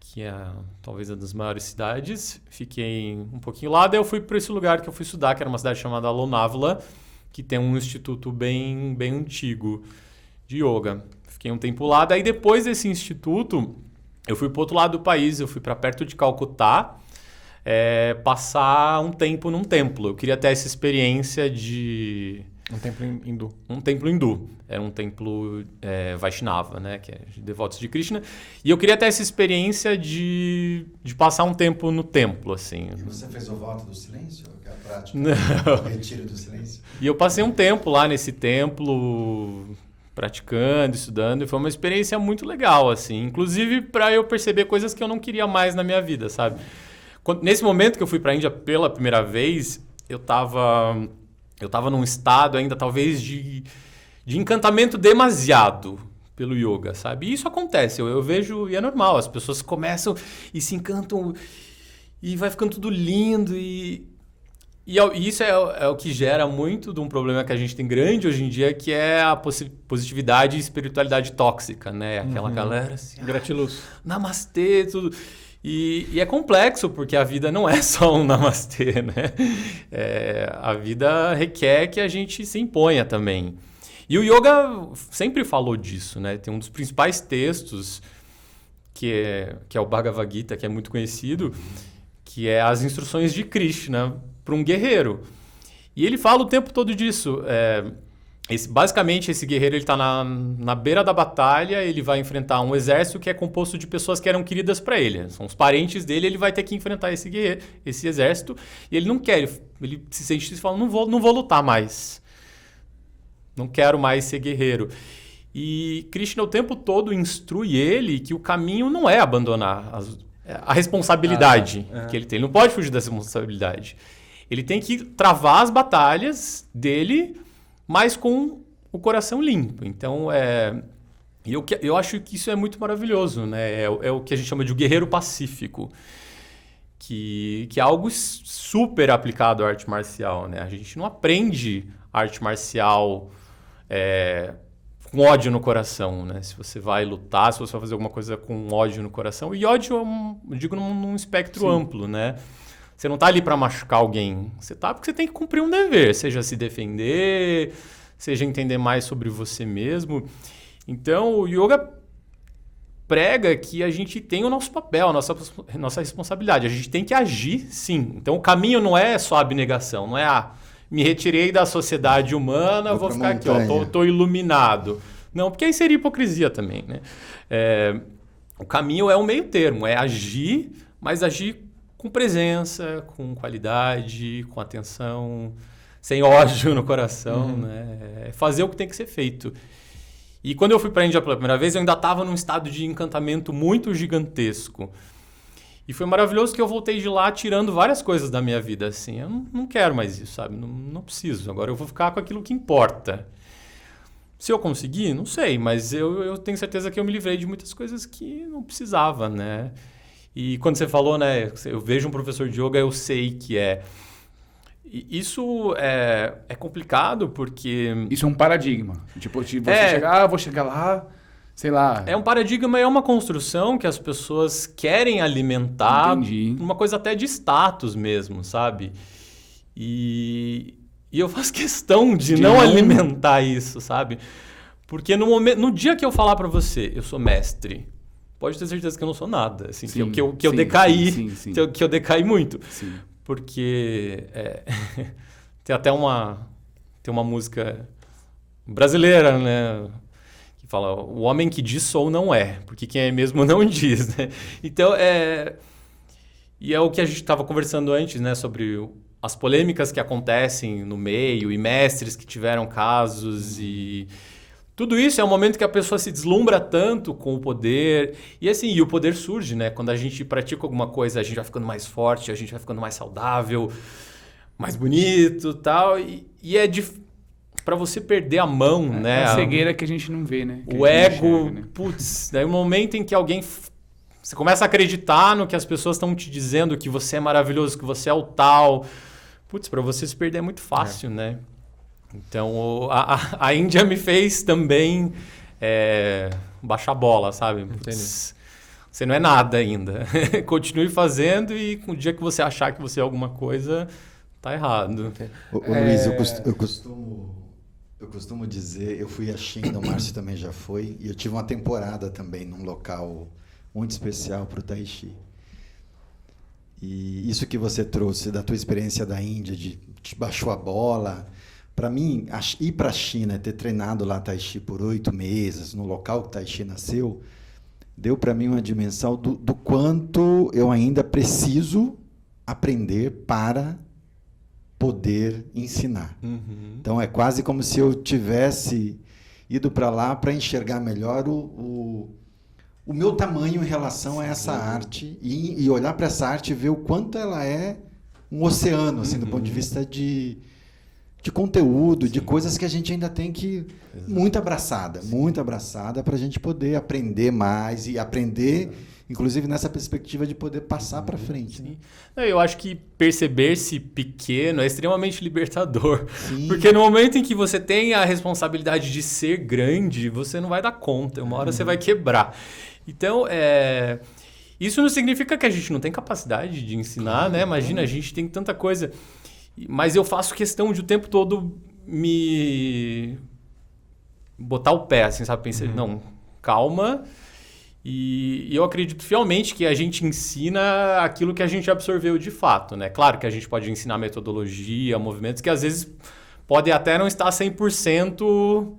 que é talvez uma das maiores cidades. Fiquei um pouquinho lá, daí eu fui para esse lugar que eu fui estudar, que era uma cidade chamada Lonavala, que tem um instituto bem antigo de yoga. Fiquei um tempo lá, daí depois desse instituto, eu fui para o outro lado do país, eu fui para perto de Calcutá, passar um tempo num templo. Eu queria ter essa experiência de... Um templo hindu. Um templo hindu. Era um templo Vaishnava, né? Que é de devotos de Krishna. E eu queria ter essa experiência de passar um tempo no templo, assim. E você fez o voto do silêncio? Que é a prática? Não. O retiro do silêncio? E eu passei um tempo lá nesse templo... praticando, estudando, e foi uma experiência muito legal, assim. Inclusive para eu perceber coisas que eu não queria mais na minha vida, sabe? Nesse momento que eu fui para a Índia pela primeira vez, eu tava num estado ainda, talvez, de encantamento demasiado pelo yoga, sabe? E isso acontece, eu vejo, e é normal, as pessoas começam e se encantam, e vai ficando tudo lindo, e isso é o que gera muito de um problema que a gente tem grande hoje em dia, que é a positividade e espiritualidade tóxica, né? Aquela galera assim... Gratiluz. Namastê, tudo... E é complexo, porque a vida não é só um namastê, né? A vida requer que a gente se imponha também. E o yoga sempre falou disso, né? Tem um dos principais textos, que é o Bhagavad Gita, que é muito conhecido, que é as instruções de Krishna para um guerreiro. E ele fala o tempo todo disso. Basicamente, esse guerreiro está na beira da batalha, ele vai enfrentar um exército que é composto de pessoas que eram queridas para ele. São os parentes dele, ele vai ter que enfrentar esse exército, e ele não quer, ele se sente e fala, não vou lutar mais. Não quero mais ser guerreiro. E Krishna o tempo todo instrui ele que o caminho não é abandonar a responsabilidade que ele tem. Ele não pode fugir dessa responsabilidade. Ele tem que travar as batalhas dele, mas com o coração limpo. Então, eu acho que isso é muito maravilhoso, né? É o que a gente chama de o guerreiro pacífico, que é algo super aplicado à arte marcial, né? A gente não aprende arte marcial com ódio no coração, né? Se você vai lutar, se você vai fazer alguma coisa com ódio no coração. E ódio, eu digo num espectro amplo, né? Você não está ali para machucar alguém. Você está porque você tem que cumprir um dever, seja se defender, seja entender mais sobre você mesmo. Então, o yoga prega que a gente tem o nosso papel, a nossa responsabilidade. A gente tem que agir, sim. Então, o caminho não é só abnegação, não é me retirei da sociedade humana, vou ficar aqui, tô iluminado. Não, porque aí seria hipocrisia também, né? O caminho é um meio termo, é agir, mas agir com presença, com qualidade, com atenção, sem ódio no coração, né? Fazer o que tem que ser feito. E quando eu fui para a Índia pela primeira vez, eu ainda estava num estado de encantamento muito gigantesco. E foi maravilhoso que eu voltei de lá tirando várias coisas da minha vida, assim. Eu não quero mais isso, sabe? Não preciso. Agora eu vou ficar com aquilo que importa. Se eu conseguir, não sei, mas eu tenho certeza que eu me livrei de muitas coisas que não precisava, né? E quando você falou, né, eu vejo um professor de yoga, eu sei que é. Isso é complicado porque... Isso é um paradigma. Tipo, você chegar, vou chegar lá, sei lá... É um paradigma, é uma construção que as pessoas querem alimentar. Entendi. Uma coisa até de status mesmo, sabe? E eu faço questão de não alimentar isso, sabe? Porque no dia que eu falar pra você, eu sou mestre... Pode ter certeza que eu não sou nada, assim, que eu decaí, sim. Que eu decaí muito. Sim. Porque tem até uma música brasileira, né, que fala, o homem que diz sou não é, porque quem é mesmo não diz, né? Então, E é o que a gente estava conversando antes, né? Sobre as polêmicas que acontecem no meio e mestres que tiveram casos e... Tudo isso é um momento que a pessoa se deslumbra tanto com o poder. E assim, e o poder surge, né? Quando a gente pratica alguma coisa, a gente vai ficando mais forte, a gente vai ficando mais saudável, mais bonito, tal. E é para você perder a mão, né? É a cegueira que a gente não vê, né? O ego, putz, daí o momento em que alguém... Você começa a acreditar no que as pessoas estão te dizendo, que você é maravilhoso, que você é o tal. Putz, para você se perder é muito fácil, né? Então, a Índia me fez também baixar a bola, sabe? Putz, você não é nada ainda. Continue fazendo e o dia que você achar que você é alguma coisa, tá errado. Luiz, eu costumo dizer, eu fui a China, o Márcio também já foi, e eu tive uma temporada também num local muito especial para o Tai Chi. E isso que você trouxe da tua experiência da Índia, de te baixou a bola... Para mim, ir para a China, ter treinado lá Tai Chi por 8 meses, no local que Tai Chi nasceu, deu para mim uma dimensão do quanto eu ainda preciso aprender para poder ensinar. Uhum. Então, é quase como se eu tivesse ido para lá para enxergar melhor o meu tamanho em relação a essa arte e olhar para essa arte e ver o quanto ela é um oceano, assim, do ponto de vista de conteúdo, de coisas que a gente ainda tem que... Muito abraçada para a gente poder aprender mais e aprender, inclusive nessa perspectiva de poder passar para frente. Né? Eu acho que perceber-se pequeno é extremamente libertador. Sim. Porque no momento em que você tem a responsabilidade de ser grande, você não vai dar conta. Uma hora você vai quebrar. Então, isso não significa que a gente não tem capacidade de ensinar, né? Imagina, a gente tem tanta coisa... Mas eu faço questão de o tempo todo me botar o pé, assim, sabe? Pensar, não, calma. E eu acredito fielmente que a gente ensina aquilo que a gente absorveu de fato, né? Claro que a gente pode ensinar metodologia, movimentos que às vezes podem até não estar 100%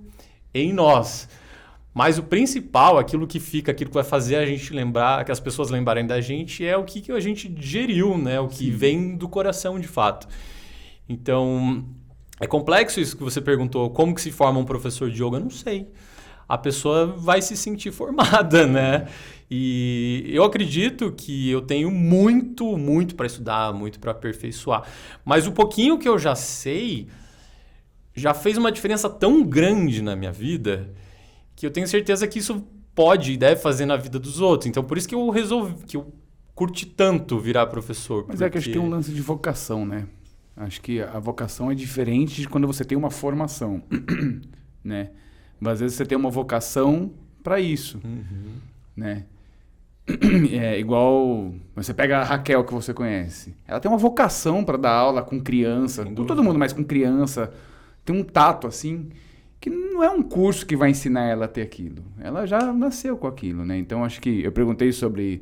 em nós. Mas o principal, aquilo que fica, aquilo que vai fazer a gente lembrar, que as pessoas lembrarem da gente, é o que a gente digeriu, né? O que vem do coração de fato. Então, é complexo isso que você perguntou. Como que se forma um professor de yoga? Eu não sei. A pessoa vai se sentir formada, né? E eu acredito que eu tenho muito para estudar, muito para aperfeiçoar. Mas o pouquinho que eu já sei já fez uma diferença tão grande na minha vida que eu tenho certeza que isso pode e deve fazer na vida dos outros. Então, por isso que eu resolvi, que eu curti tanto virar professor. Mas é que acho que tem um lance de vocação, né? Acho que a vocação é diferente de quando você tem uma formação, né? Mas às vezes você tem uma vocação para isso, né? É igual... Você pega a Raquel, que você conhece. Ela tem uma vocação para dar aula com criança, com todo mundo, mas com criança. Tem um tato, assim, que não é um curso que vai ensinar ela a ter aquilo. Ela já nasceu com aquilo, né? Então, acho que... Eu perguntei sobre...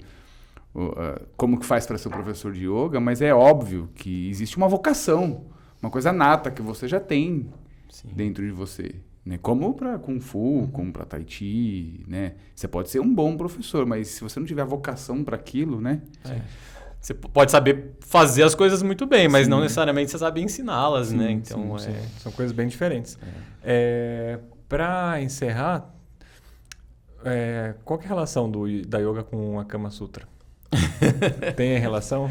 como que faz para ser um professor de yoga, mas é óbvio que existe uma vocação, uma coisa nata que você já tem dentro de você, né? Como para Kung Fu, como para Tai Chi, né? Você pode ser um bom professor, mas se você não tiver a vocação para aquilo, né? Você pode saber fazer as coisas muito bem, mas não necessariamente você sabe ensiná-las, né? Então, são coisas bem diferentes. Para encerrar, qual que é a relação da yoga com a Kama Sutra? Tem relação?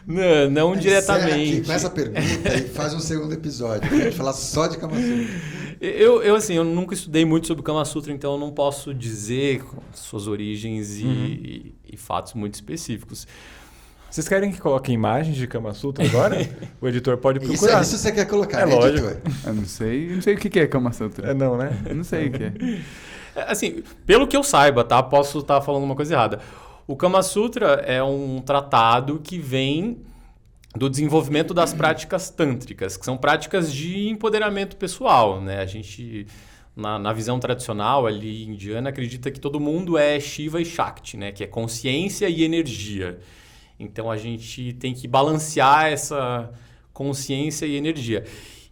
Não diretamente. Aqui com essa pergunta e faz um segundo episódio pra gente falar só de Kama Sutra. Eu nunca estudei muito sobre o Kama Sutra, então eu não posso dizer suas origens e fatos muito específicos. Vocês querem que coloque imagens de Kama Sutra agora? O editor pode procurar. Isso você quer colocar, né, lógico. editor? Eu não sei o que é Kama Sutra. Não, né? Eu não sei o que é. Assim, pelo que eu saiba, tá? Posso estar falando uma coisa errada. O Kama Sutra é um tratado que vem do desenvolvimento das práticas tântricas, que são práticas de empoderamento pessoal, né? A gente, na visão tradicional ali indiana, acredita que todo mundo é Shiva e Shakti, né? Que é consciência e energia. Então, a gente tem que balancear essa consciência e energia.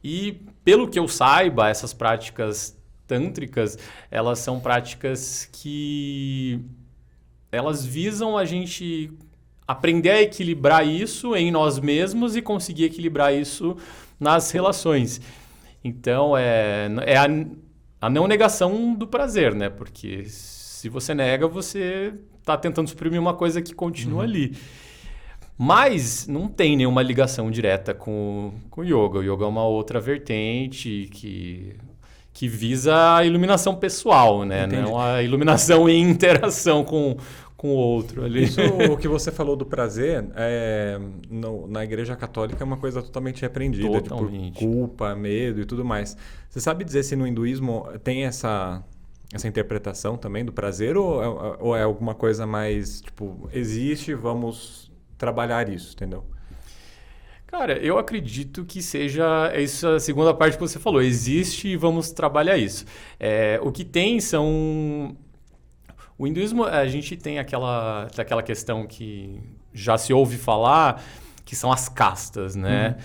E, pelo que eu saiba, essas práticas tântricas, elas são práticas que... elas visam a gente aprender a equilibrar isso em nós mesmos e conseguir equilibrar isso nas relações. Então, é a não negação do prazer, né? Porque se você nega, você está tentando suprimir uma coisa que continua ali. Mas não tem nenhuma ligação direta com o yoga. O yoga é uma outra vertente que visa a iluminação pessoal, né? Entendi. Não a iluminação em interação com o outro ali. Isso, o que você falou do prazer, na Igreja Católica é uma coisa totalmente repreendida. Totalmente. Tipo, culpa, medo e tudo mais. Você sabe dizer se no hinduísmo tem essa interpretação também do prazer ou é alguma coisa mais, tipo, existe, vamos trabalhar isso, entendeu? Cara, eu acredito que seja essa segunda parte que você falou. Existe e vamos trabalhar isso. O que tem são... O hinduísmo, a gente tem aquela questão que já se ouve falar, que são as castas, né?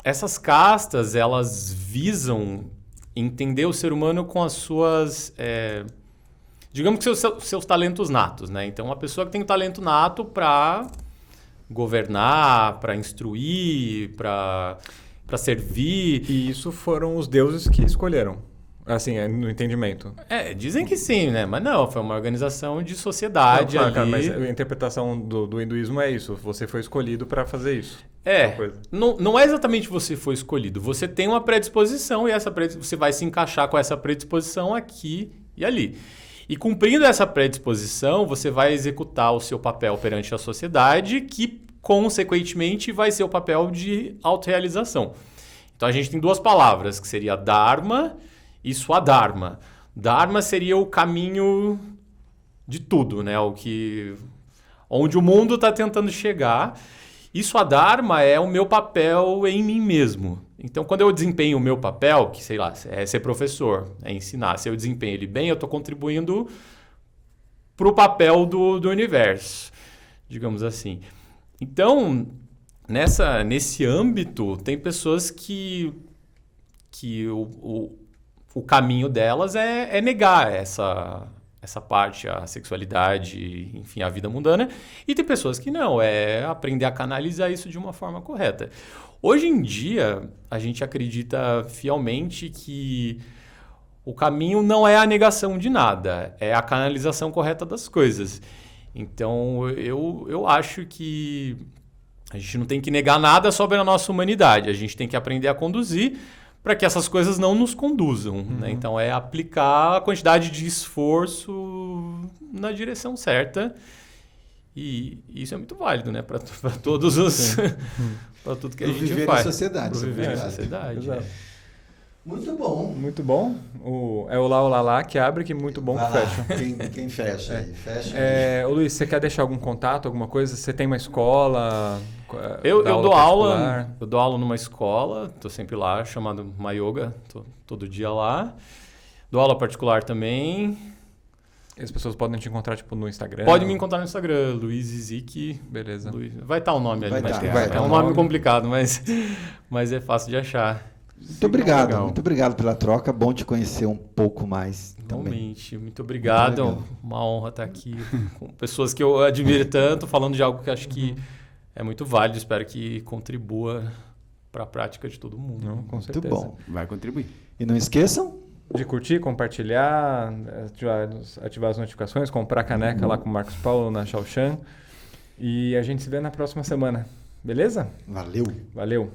Essas castas, elas visam entender o ser humano com as suas... digamos que seus talentos natos, né? Então, uma pessoa que tem o talento nato para governar, para instruir, para servir. E isso foram os deuses que escolheram, assim, no entendimento. Dizem que sim, né? Mas não, foi uma organização de sociedade Não, ali. claro, mas a interpretação do hinduísmo é isso. Você foi escolhido para fazer isso. Não é exatamente você foi escolhido. Você tem uma predisposição e você vai se encaixar com essa predisposição aqui e ali. E cumprindo essa predisposição, você vai executar o seu papel perante a sociedade, que, consequentemente, vai ser o papel de autorrealização. Então, a gente tem duas palavras, que seria Dharma e Swadharma. Dharma seria o caminho de tudo, né? Onde o mundo está tentando chegar. E Swadharma é o meu papel em mim mesmo. Então, quando eu desempenho o meu papel, que sei lá, é ser professor, é ensinar, se eu desempenho ele bem, eu estou contribuindo para o papel do universo, digamos assim. Então, nesse âmbito, tem pessoas que o caminho delas é negar essa parte, a sexualidade, enfim, a vida mundana. E tem pessoas que não, é aprender a canalizar isso de uma forma correta. Hoje em dia, a gente acredita fielmente que o caminho não é a negação de nada, é a canalização correta das coisas. Então, eu acho que a gente não tem que negar nada sobre a nossa humanidade, a gente tem que aprender a conduzir para que essas coisas não nos conduzam. Né? Então, é aplicar a quantidade de esforço na direção certa. E isso é muito válido, né? Para todos os... para tudo que a gente viver faz. Na sociedade. Para viver na verdade. sociedade. Exato. Muito bom. Muito bom. É o lá, o lá, lá que abre, que muito bom que fecha. Quem fecha aí? Fecha. Ô Luiz, você quer deixar algum contato, alguma coisa? Você tem uma escola? Eu dou particular? eu dou aula numa escola, estou sempre lá, chamado Mayoga, estou todo dia lá. Dou aula particular também. As pessoas podem te encontrar tipo no Instagram? Pode me encontrar no Instagram, Luiz Zic. Beleza. Vai estar o nome ali. Vai É um nome complicado, mas é fácil de achar. Muito obrigado. Muito obrigado pela troca. Bom te conhecer um pouco mais também. Realmente, muito obrigado. Muito uma honra estar aqui com pessoas que eu admiro tanto, falando de algo que acho que é muito válido. Espero que contribua para a prática de todo mundo. Não, com certeza. Muito bom. Vai contribuir. E não esqueçam De curtir, compartilhar, ativar as notificações, comprar a caneca lá com o Marcos Paulo na Shaoshan. E a gente se vê na próxima semana. Beleza? Valeu. Valeu.